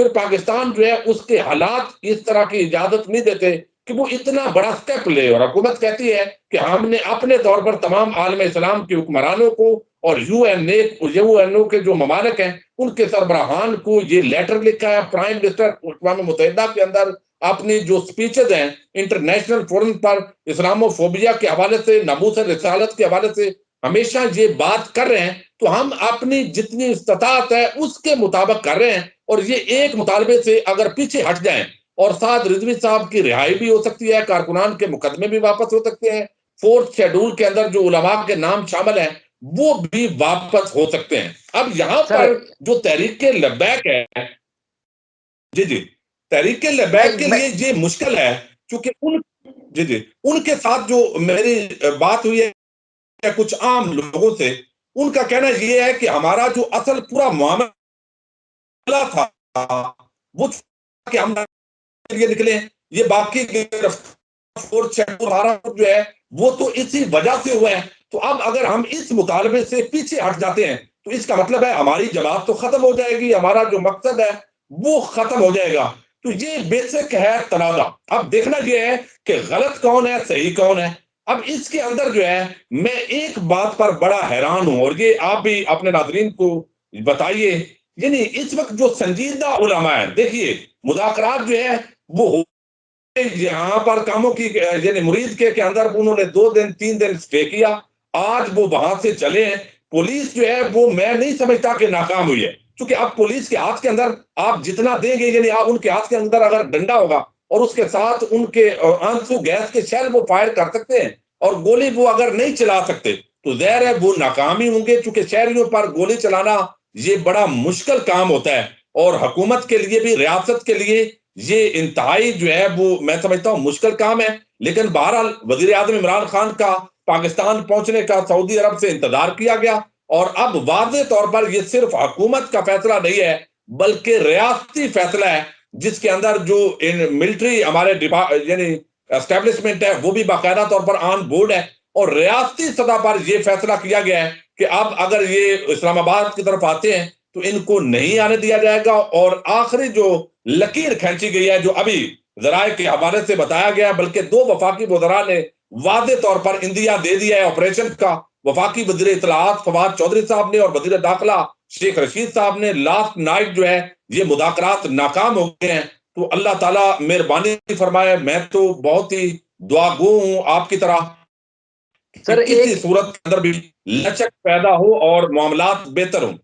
پھر پاکستان جو ہے اس کے حالات اس طرح کی اجازت نہیں دیتے کہ وہ اتنا بڑا سٹیپ لے، اور حکومت کہتی ہے کہ ہم نے اپنے طور پر تمام عالم اسلام کے حکمرانوں کو اور یو این او کے جو ممالک ہیں ان کے سربراہان کو یہ لیٹر لکھا ہے. پرائم منسٹر اقوام متحدہ کے اندر اپنی جو سپیچز ہیں انٹرنیشنل فورم پر اسلامو فوبیا کے حوالے سے، ناموس رسالت کے حوالے سے ہمیشہ یہ بات کر رہے ہیں، تو ہم اپنی جتنی استطاعت ہے اس کے مطابق کر رہے ہیں. اور یہ ایک مطالبے سے اگر پیچھے ہٹ جائیں اور سعد رضوی صاحب کی رہائی بھی ہو سکتی ہے، کارکنان کے مقدمے بھی واپس ہو سکتے ہیں، فورتھ شیڈول کے اندر جو علماء کے نام شامل ہیں وہ بھی واپس ہو سکتے ہیں. اب یہاں سر پر جو تحریک لبیک ہے، جی جی، تحریک میں لبیک کے میں لیے یہ مشکل ہے، چونکہ ان کے ساتھ جو میری بات ہوئی ہے کچھ عام لوگوں سے، ان کا کہنا یہ ہے کہ ہمارا جو اصل پورا معاملہ تھا وہ کہ ہم لیے نکلے، یہ باقی جو ہے وہ تو اسی وجہ سے ہوا ہے. تو اب اگر ہم اس مطالبے سے پیچھے ہٹ جاتے ہیں تو اس کا مطلب ہے ہماری جماعت تو ختم ہو جائے گی، ہمارا جو مقصد ہے وہ ختم ہو جائے گا. تو یہ بیسک ہے تنازع. اب دیکھنا یہ ہے کہ غلط کون ہے، صحیح کون ہے. اب اس کے اندر جو ہے میں ایک بات پر بڑا حیران ہوں، اور یہ آپ بھی اپنے ناظرین کو بتائیے. یعنی اس وقت جو سنجیدہ علماء ہیں، دیکھیے مذاکرات جو ہے وہ یہاں پر کاموں کی یعنی مرید کے اندر انہوں نے 2 دن 3 دن سٹے کیا، آج وہ وہاں سے چلے ہیں. پولیس جو ہے وہ میں نہیں سمجھتا کہ ناکام ہوئی ہے، کیونکہ اب پولیس کے ہاتھ کے اندر آپ جتنا دیں گے، یعنی آپ ان کے ہاتھ کے اندر اگر ڈنڈا ہوگا اور اس کے ساتھ ان کے آنسو گیس کے شیل وہ فائر کر سکتے ہیں، اور گولی وہ اگر نہیں چلا سکتے تو ظاہر ہے وہ ناکامی ہوں گے، چونکہ شہریوں پر گولی چلانا یہ بڑا مشکل کام ہوتا ہے، اور حکومت کے لیے بھی، ریاست کے لیے یہ انتہائی جو ہے وہ میں سمجھتا ہوں مشکل کام ہے. لیکن بہرحال وزیر اعظم عمران خان کا پاکستان پہنچنے کا سعودی عرب سے انتظار کیا گیا، اور اب واضح طور پر یہ صرف حکومت کا فیصلہ نہیں ہے بلکہ ریاستی فیصلہ ہے، جس کے اندر جو ملٹری ہمارے یعنی اسٹیبلشمنٹ ہے وہ بھی باقاعدہ طور پر آن بورڈ ہے، اور ریاستی سطح پر یہ فیصلہ کیا گیا ہے کہ اب اگر یہ اسلام آباد کی طرف آتے ہیں تو ان کو نہیں آنے دیا جائے گا. اور آخری جو لکیر کھینچی گئی ہے، جو ابھی ذرائع کے حوالے سے بتایا گیا، بلکہ 2 وفاقی وزراء نے واضح طور پر اندیا دے دیا ہے آپریشن کا. وفاقی وزیر اطلاعات فواد چودھری صاحب نے اور وزیر داخلہ شیخ رشید صاحب نے لاسٹ نائٹ جو ہے یہ مذاکرات ناکام ہو گئے ہیں. تو اللہ تعالیٰ مہربانی فرمائے. میں تو بہت ہی دعا گو ہوں آپ کی طرح کہ سر کسی ایک صورت کے اندر بھی لچک پیدا ہو اور معاملات بہتر ہوں.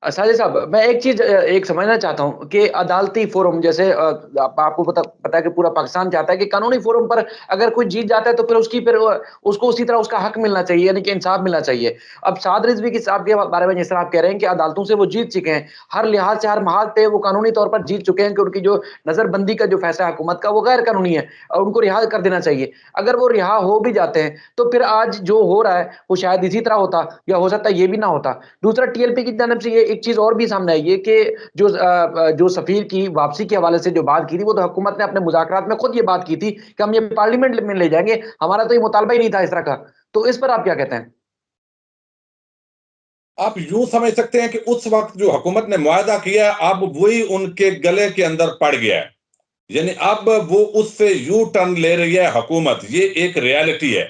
ساجد صاحب، میں ایک چیز ایک سمجھنا چاہتا ہوں کہ عدالتی فورم جیسے آپ کو پتا ہے کہ پورا پاکستان چاہتا ہے کہ قانونی فورم پر اگر کوئی جیت جاتا ہے تو پھر اس کو اسی طرح اس کا حق ملنا چاہیے، یعنی کہ انصاف ملنا چاہیے. اب سعد رضوی کی صاحب کے بارے میں جس طرح آپ کہہ رہے ہیں کہ عدالتوں سے وہ جیت چکے ہیں، ہر لحاظ سے ہر محاذ پہ وہ قانونی طور پر جیت چکے ہیں کہ ان کی جو نظر بندی کا جو فیصلہ حکومت کا وہ غیر قانونی ہے اور ان کو رہا کر دینا چاہیے. اگر وہ رہا ہو بھی جاتے ہیں تو پھر آج جو ہو رہا ہے وہ شاید اسی طرح ہوتا، یا ہو سکتا ہے یہ بھی نہ ہوتا. دوسرا ٹی ایل پی کی جانب سے یہ ایک چیز اور بھی سامنے آئی ہے کہ جو سفیر کی واپسی کے حوالے سے جو بات کی تھی، وہ تو حکومت نے اپنے مذاکرات میں خود یہ بات کی تھی کہ ہم یہ پارلیمنٹ میں لے جائیں گے، ہمارا تو یہ مطالبہ ہی نہیں تھا اس طرح کا. تو اس پر آپ کیا کہتے ہیں؟ آپ یوں سمجھ سکتے ہیں کہ اس وقت جو حکومت نے معاہدہ کیا اب وہی ان کے گلے کے اندر پڑ گیا ہے، یعنی اب وہ اس سے یو ٹرن لے رہی ہے حکومت. یہ ایک ریالٹی ہے.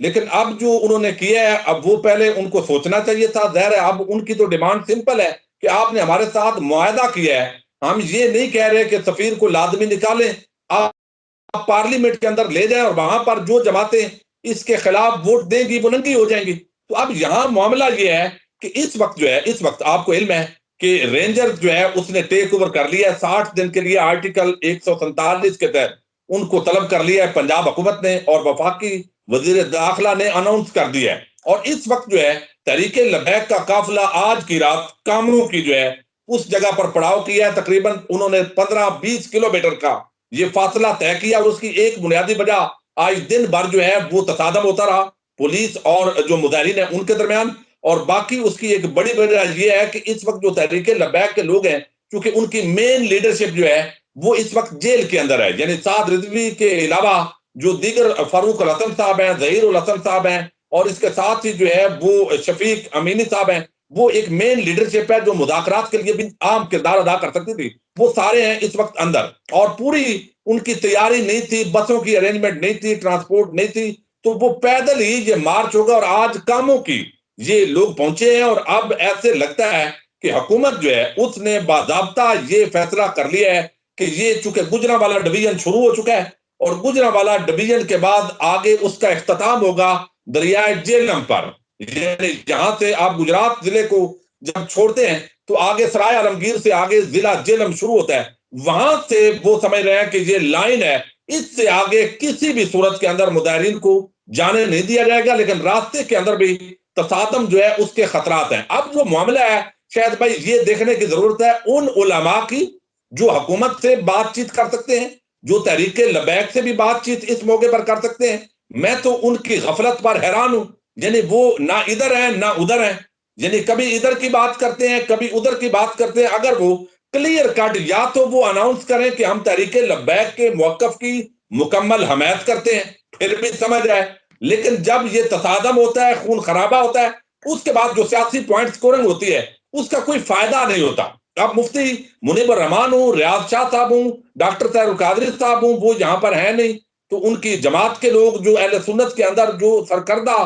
لیکن اب جو انہوں نے کیا ہے، اب وہ پہلے ان کو سوچنا چاہیے تھا. ظاہر ہے اب ان کی تو ڈیمانڈ سمپل ہے کہ آپ نے ہمارے ساتھ معاہدہ کیا ہے، ہم یہ نہیں کہہ رہے کہ سفیر کو لازمی نکالیں، آپ پارلیمنٹ کے اندر لے جائیں اور وہاں پر جو جماعتیں اس کے خلاف ووٹ دیں گی وہ ننگی ہو جائیں گی. تو اب یہاں معاملہ یہ ہے کہ اس وقت جو ہے، اس وقت آپ کو علم ہے کہ رینجر جو ہے اس نے ٹیک اوور کر لیا ہے 60 دن کے لیے. آرٹیکل 147 کے تحت ان کو طلب کر لیا ہے پنجاب حکومت نے، اور وفاقی وزیر داخلہ نے اناؤنس کر دیا ہے. اور اس وقت جو ہے تحریک لبیک کا قافلہ آج کی رات کامروں کی جو ہے اس جگہ پر پڑاؤ کیا ہے. تقریباً انہوں نے 15-20 کلومیٹر کا یہ فاصلہ طے کیا، اور اس کی ایک بنیادی وجہ آج دن بھر جو ہے وہ تصادم ہوتا رہا پولیس اور جو مظاہرین ہیں ان کے درمیان. اور باقی اس کی ایک بڑی وجہ یہ ہے کہ اس وقت جو تحریک لبیک کے لوگ ہیں، کیونکہ ان کی مین لیڈرشپ جو ہے وہ اس وقت جیل کے اندر ہے. یعنی سعد رضوی کے علاوہ جو دیگر فاروق الحسن صاحب ہیں، ظہیر الحسن صاحب ہیں، اور اس کے ساتھ ہی جو ہے وہ شفیق امینی صاحب ہیں، وہ ایک مین لیڈرشپ ہے جو مذاکرات کے لیے بھی عام کردار ادا کر سکتی تھی، وہ سارے ہیں اس وقت اندر، اور پوری ان کی تیاری نہیں تھی، بسوں کی ارینجمنٹ نہیں تھی، ٹرانسپورٹ نہیں تھی، تو وہ پیدل ہی یہ مارچ ہوگا، اور آج کاموں کی یہ لوگ پہنچے ہیں، اور اب ایسے لگتا ہے کہ حکومت جو ہے اس نے باضابطہ یہ فیصلہ کر لیا ہے کہ یہ چونکہ گجرانوالہ ڈویژن شروع ہو چکا ہے، اور گجرانوالہ ڈویژن کے بعد آگے اس کا اختتام ہوگا دریائے جہلم پر، یعنی جہاں سے آپ گجرات ضلع کو جب چھوڑتے ہیں تو آگے سرائے عالمگیر سے آگے ضلع جہلم شروع ہوتا ہے، وہاں سے وہ سمجھ رہے ہیں کہ یہ لائن ہے، اس سے آگے کسی بھی صورت کے اندر مظاہرین کو جانے نہیں دیا جائے گا، لیکن راستے کے اندر بھی تصادم جو ہے اس کے خطرات ہیں۔ اب جو معاملہ ہے شاید بھائی یہ دیکھنے کی ضرورت ہے ان علماء کی جو حکومت سے بات چیت کر سکتے ہیں، جو تحریک لبیک سے بھی بات چیت اس موقع پر کر سکتے ہیں۔ میں تو ان کی غفلت پر حیران ہوں، یعنی وہ نہ ادھر ہیں نہ ادھر ہیں، یعنی کبھی ادھر کی بات کرتے ہیں کبھی ادھر کی بات کرتے ہیں۔ اگر وہ کلیئر کٹ یا تو وہ اناؤنس کریں کہ ہم تحریک لبیک کے موقف کی مکمل حمایت کرتے ہیں، پھر بھی سمجھ آئے، لیکن جب یہ تصادم ہوتا ہے، خون خرابہ ہوتا ہے، اس کے بعد جو سیاسی پوائنٹ سکورنگ ہوتی ہے اس کا کوئی فائدہ نہیں ہوتا۔ اب مفتی منیب الرحمان ہوں، ریاض شاہ صاحب ہوں، ڈاکٹر طاہر القادری صاحب ہوں، وہ یہاں پر ہیں نہیں، تو ان کی جماعت کے لوگ جو اہل سنت کے اندر جو سرکردہ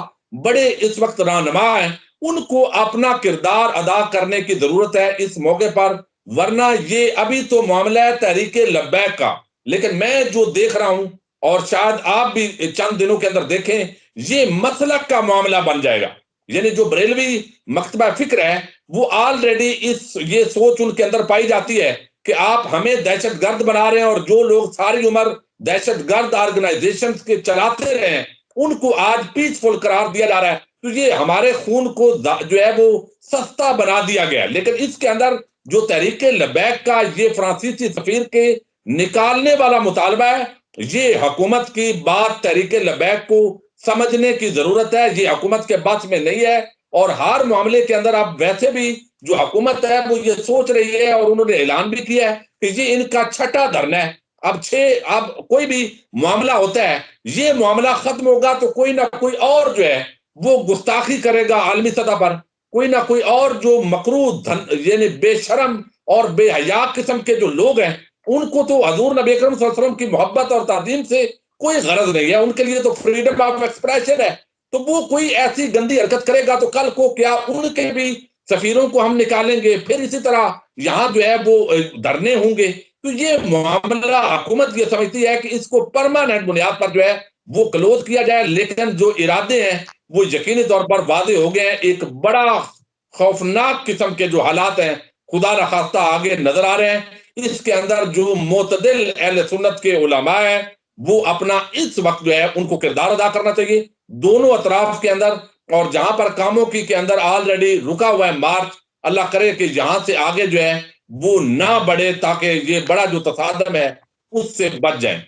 بڑے اس وقت رہنما ہیں، ان کو اپنا کردار ادا کرنے کی ضرورت ہے اس موقع پر، ورنہ یہ ابھی تو معاملہ ہے تحریک لبیک کا، لیکن میں جو دیکھ رہا ہوں اور شاید آپ بھی چند دنوں کے اندر دیکھیں، یہ مسلک کا معاملہ بن جائے گا۔ یعنی جو بریلوی مکتبہ فکر ہے وہ آلریڈی یہ سوچ ان کے اندر پائی جاتی ہے کہ آپ ہمیں دہشت گرد بنا رہے ہیں، اور جو لوگ ساری عمر دہشت گرد آرگنائزیشن کے چلاتے رہے ہیں ان کو آج پیسفل قرار دیا جا رہا ہے، تو یہ ہمارے خون کو جو ہے وہ سستا بنا دیا گیا۔ لیکن اس کے اندر جو تحریک لبیک کا یہ فرانسیسی سفیر کے نکالنے والا مطالبہ ہے، یہ حکومت کی بات تحریک لبیک کو سمجھنے کی ضرورت ہے، یہ حکومت کے بس میں نہیں ہے، اور ہر معاملے کے اندر اب ویسے بھی جو حکومت ہے وہ یہ سوچ رہی ہے، اور انہوں نے اعلان بھی کیا ہے کہ یہ ان کا چھٹا دھرنا ہے۔ اب کوئی بھی معاملہ ہوتا ہے، یہ معاملہ ختم ہوگا تو کوئی نہ کوئی اور جو ہے وہ گستاخی کرے گا عالمی سطح پر، کوئی نہ کوئی اور جو مکروہ یعنی بے شرم اور بے حیا قسم کے جو لوگ ہیں، ان کو تو حضور نبی اکرم صلی اللہ علیہ وسلم کی محبت اور تعظیم سے کوئی غرض نہیں ہے، ان کے لیے تو فریڈم آف ایکسپریشن ہے، تو وہ کوئی ایسی گندی حرکت کرے گا تو کل کو کیا ان کے بھی سفیروں کو ہم نکالیں گے، پھر اسی طرح یہاں جو ہے وہ دھرنے ہوں گے۔ تو یہ معاملہ حکومت یہ سمجھتی ہے کہ اس کو پرماننٹ بنیاد پر جو ہے وہ کلوز کیا جائے، لیکن جو ارادے ہیں وہ یقینی طور پر واضح ہو گئے ہیں۔ ایک بڑا خوفناک قسم کے جو حالات ہیں خدا نخواستہ آگے نظر آ رہے ہیں، اس کے اندر جو معتدل اہل سنت کے علماء ہیں وہ اپنا اس وقت جو ہے ان کو کردار ادا کرنا چاہیے دونوں اطراف کے اندر، اور جہاں پر کاموں کی کے اندر آلریڈی رکا ہوا ہے مارچ، اللہ کرے کہ یہاں سے آگے جو ہے وہ نہ بڑھے، تاکہ یہ بڑا جو تصادم ہے اس سے بچ جائیں۔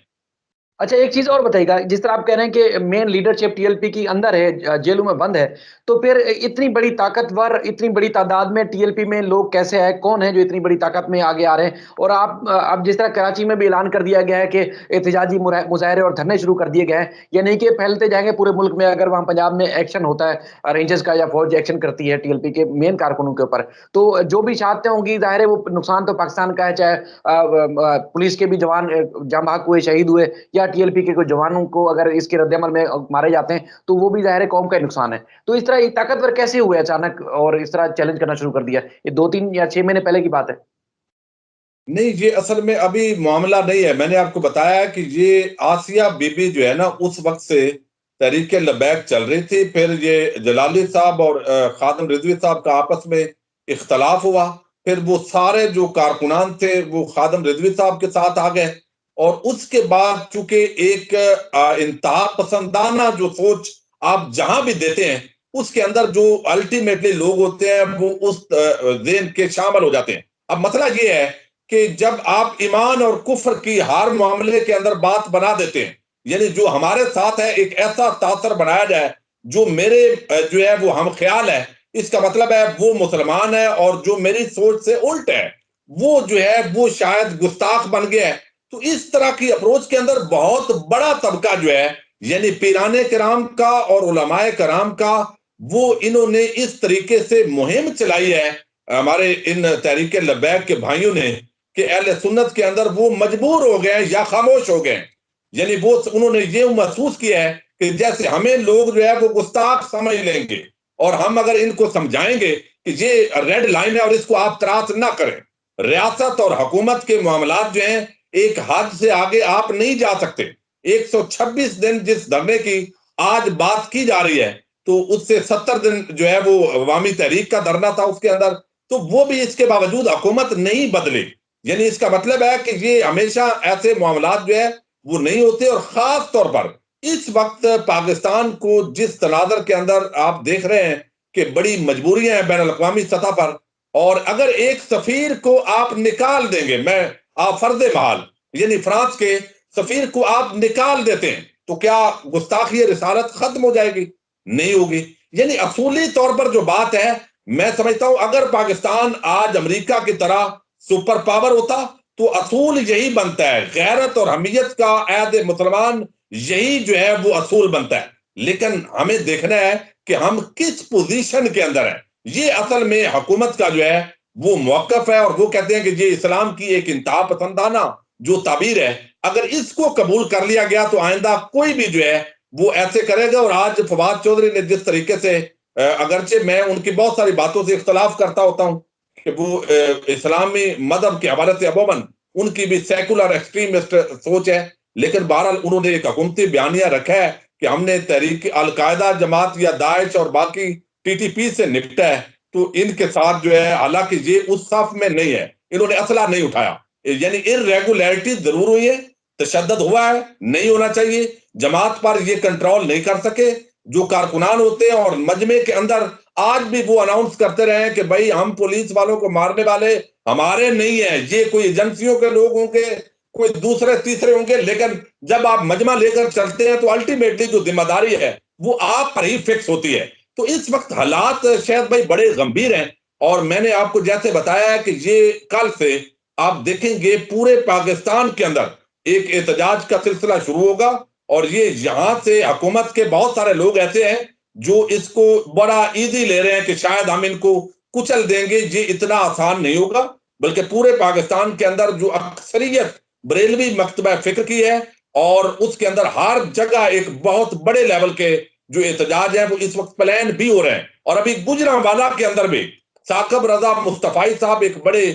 اچھا ایک چیز اور بتائیے گا، جس طرح آپ کہہ رہے ہیں کہ مین لیڈرشپ ٹی ایل پی کی اندر ہے، جیلوں میں بند ہے، تو پھر اتنی بڑی طاقتور اتنی بڑی تعداد میں ٹی ایل پی میں لوگ کیسے ہیں، کون ہیں جو اتنی بڑی طاقت میں آگے آ رہے ہیں؟ اور آپ اب جس طرح کراچی میں بھی اعلان کر دیا گیا ہے کہ احتجاجی مظاہرے اور دھرنے شروع کر دیے گئے ہیں، یہ نہیں کہ پھیلتے جائیں گے پورے ملک میں، اگر وہاں پنجاب میں ایکشن ہوتا ہے رینجرز کا یا فوج ایکشن کرتی ہے ٹی ایل پی کے مین کارکنوں کے اوپر، تو جو بھی شہادتیں ہوں گی ظاہر ہے وہ نقصان تو پاکستان کا ہے، چاہے پولیس کے بھی جوان جاں بحق ہوئے، شہید ہوئے، یا ٹی ایل پی کے کوئی جوانوں کو اگر اس کے رد عمل میں مارے جاتے ہیں تو وہ بھی ظاہر قوم کا نقصان ہے۔ تو اس طرح یہ طاقتور کیسے ہوئے اچانک اور اس طرح چیلنج کرنا شروع کر دیا؟ یہ 2 3 یا 6 مہینے پہلے کی بات ہے؟ نہیں، یہ اصل میں ابھی معاملہ نہیں ہے، میں نے آپ کو بتایا کہ یہ آسیہ بی بی جو ہے نا اس وقت سے تحریک لبیک چل رہی تھی، پھر یہ جلالی صاحب اور خادم رضوی صاحب کا آپس میں اختلاف ہوا، پھر وہ سارے جو کارکنان تھے وہ خادم رضوی صاحب کے ساتھ آ گئے، اور اس کے بعد چونکہ ایک انتہا پسندانہ جو سوچ آپ جہاں بھی دیتے ہیں اس کے اندر جو الٹیمیٹلی لوگ ہوتے ہیں وہ اس ذہن کے شامل ہو جاتے ہیں۔ اب مسئلہ یہ ہے کہ جب آپ ایمان اور کفر کی ہر معاملے کے اندر بات بنا دیتے ہیں، یعنی جو ہمارے ساتھ ہے ایک ایسا تاثر بنایا جائے جو میرے جو ہے وہ ہم خیال ہے، اس کا مطلب ہے وہ مسلمان ہے، اور جو میری سوچ سے الٹ ہے وہ جو ہے وہ شاید گستاخ بن گیا ہے۔ تو اس طرح کی اپروچ کے اندر بہت بڑا طبقہ جو ہے یعنی پیران کرام کا اور علماء کرام کا وہ انہوں نے اس طریقے سے مہم چلائی ہے ہمارے ان تحریک لبیک کے بھائیوں نے کہ اہل سنت کے اندر وہ مجبور ہو گئے یا خاموش ہو گئے. یعنی وہ انہوں نے یہ محسوس کیا ہے کہ جیسے ہمیں لوگ جو ہے وہ گستاخ سمجھ لیں گے، اور ہم اگر ان کو سمجھائیں گے کہ یہ ریڈ لائن ہے اور اس کو آپ تراس نہ کریں. ریاست اور حکومت کے معاملات جو ہیں ایک حد سے آگے آپ نہیں جا سکتے. 126 دن جس دھرنے کی آج بات کی جا رہی ہے تو اس سے 70 دن جو ہے وہ عوامی تحریک کا دھرنا تھا اس کے اندر، تو وہ بھی اس کے باوجود حکومت نہیں بدلی. یعنی اس کا مطلب ہے کہ یہ ہمیشہ ایسے معاملات جو ہے وہ نہیں ہوتے. اور خاص طور پر اس وقت پاکستان کو جس تناظر کے اندر آپ دیکھ رہے ہیں کہ بڑی مجبوریاں ہیں بین الاقوامی سطح پر، اور اگر ایک سفیر کو آپ نکال دیں گے، میں آپ فرض محال یعنی فرانس کے سفیر کو آپ نکال دیتے ہیں، تو کیا گستاخی رسالت ختم ہو جائے گی؟ نہیں ہوگی. یعنی اصولی طور پر جو بات ہے، میں سمجھتا ہوں اگر پاکستان آج امریکہ کی طرح سپر پاور ہوتا تو اصول یہی بنتا ہے، غیرت اور حمیت کا عہد مسلمان یہی جو ہے وہ اصول بنتا ہے. لیکن ہمیں دیکھنا ہے کہ ہم کس پوزیشن کے اندر ہیں. یہ اصل میں حکومت کا جو ہے وہ موقف ہے، اور وہ کہتے ہیں کہ یہ اسلام کی ایک انتہا پسندانہ جو تعبیر ہے، اگر اس کو قبول کر لیا گیا تو آئندہ کوئی بھی جو ہے وہ ایسے کرے گا. اور آج فواد چودھری نے جس طریقے سے، اگرچہ میں ان کی بہت ساری باتوں سے اختلاف کرتا ہوتا ہوں کہ وہ اسلامی مذہب کے حوالے سے عموماً ان کی بھی سیکولر ایکسٹریمسٹ سوچ ہے، لیکن بہرحال انہوں نے ایک حکومتی بیانیہ رکھا ہے کہ ہم نے تحریک القاعدہ جماعت یا داعش اور باقی ٹی ٹی پی سے نپٹا ہے. تو ان کے ساتھ جو ہے، حالانکہ یہ اس صف میں نہیں ہے، انہوں نے اسلحہ نہیں اٹھایا. یعنی ارریگولیرٹی ضرور ہوئی ہے، تشدد ہوا ہے، نہیں ہونا چاہیے. جماعت پر یہ کنٹرول نہیں کر سکے. جو کارکنان ہوتے ہیں اور مجمع کے اندر آج بھی وہ اناؤنس کرتے رہے کہ بھائی ہم پولیس والوں کو مارنے والے ہمارے نہیں ہیں، یہ کوئی ایجنسیوں کے لوگ ہوں گے، کوئی دوسرے تیسرے ہوں گے. لیکن جب آپ مجمع لے کر چلتے ہیں تو الٹیمیٹلی جو ذمہ داری ہے وہ آپ پر ہی فکس ہوتی ہے. تو اس وقت حالات شاید بھائی بڑے گمبھیر ہیں، اور میں نے آپ کو جیسے بتایا ہے کہ یہ کل سے آپ دیکھیں گے پورے پاکستان کے اندر ایک احتجاج کا سلسلہ شروع ہوگا. اور یہ یہاں سے حکومت کے بہت سارے لوگ ایسے ہیں جو اس کو بڑا ایزی لے رہے ہیں کہ شاید ہم ان کو کچل دیں گے. یہ اتنا آسان نہیں ہوگا، بلکہ پورے پاکستان کے اندر جو اکثریت بریلوی مکتبہ فکر کی ہے، اور اس کے اندر ہر جگہ ایک بہت بڑے لیول کے جو احتجاج ہے وہ اس وقت پلان بھی ہو رہے ہیں. اور ابھی گجرانوالہ کے اندر بھی ثاقب رضا مصطفی صاحب ایک بڑے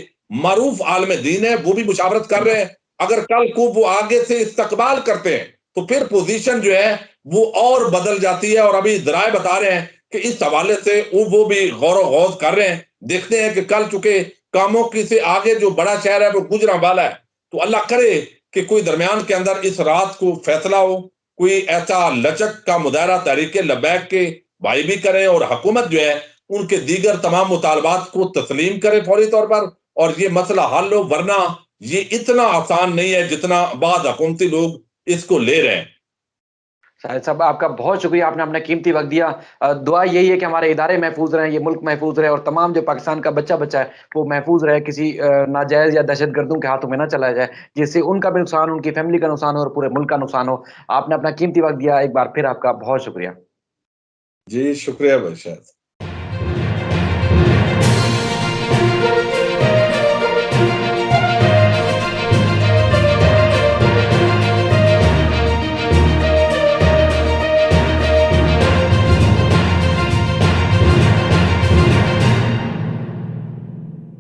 معروف عالم دین ہے، وہ بھی مشاورت کر رہے ہیں. اگر کل کو وہ آگے سے استقبال کرتے ہیں تو پھر پوزیشن جو ہے وہ اور بدل جاتی ہے. اور ابھی ذرائع بتا رہے ہیں کہ اس حوالے سے وہ بھی غور و غوض کر رہے ہیں. دیکھتے ہیں کہ کل چکے کاموں کی سے آگے جو بڑا شہر ہے وہ گجرانوالہ ہے، تو اللہ کرے کہ کوئی درمیان کے اندر اس رات کو فیصلہ ہو، کوئی ایسا لچک کا مظاہرہ تحریک لبیک کے بھائی بھی کریں، اور حکومت جو ہے ان کے دیگر تمام مطالبات کو تسلیم کرے فوری طور پر، اور یہ مسئلہ حل ہو. ورنہ یہ اتنا آسان نہیں ہے جتنا بعض حکومتی لوگ اس کو لے رہے ہیں. شاہد صاحب آپ کا بہت شکریہ، آپ نے اپنا قیمتی وقت دیا. دعا یہی ہے کہ ہمارے ادارے محفوظ رہیں، یہ ملک محفوظ رہے، اور تمام جو پاکستان کا بچہ ہے وہ محفوظ رہے، کسی ناجائز یا دہشت گردوں کے ہاتھوں میں نہ چلا جائے، جس سے ان کا بھی نقصان، ان کی فیملی کا نقصان ہو اور پورے ملک کا نقصان ہو. آپ نے اپنا قیمتی وقت دیا، ایک بار پھر آپ کا بہت شکریہ. جی شکریہ بھائی. شاید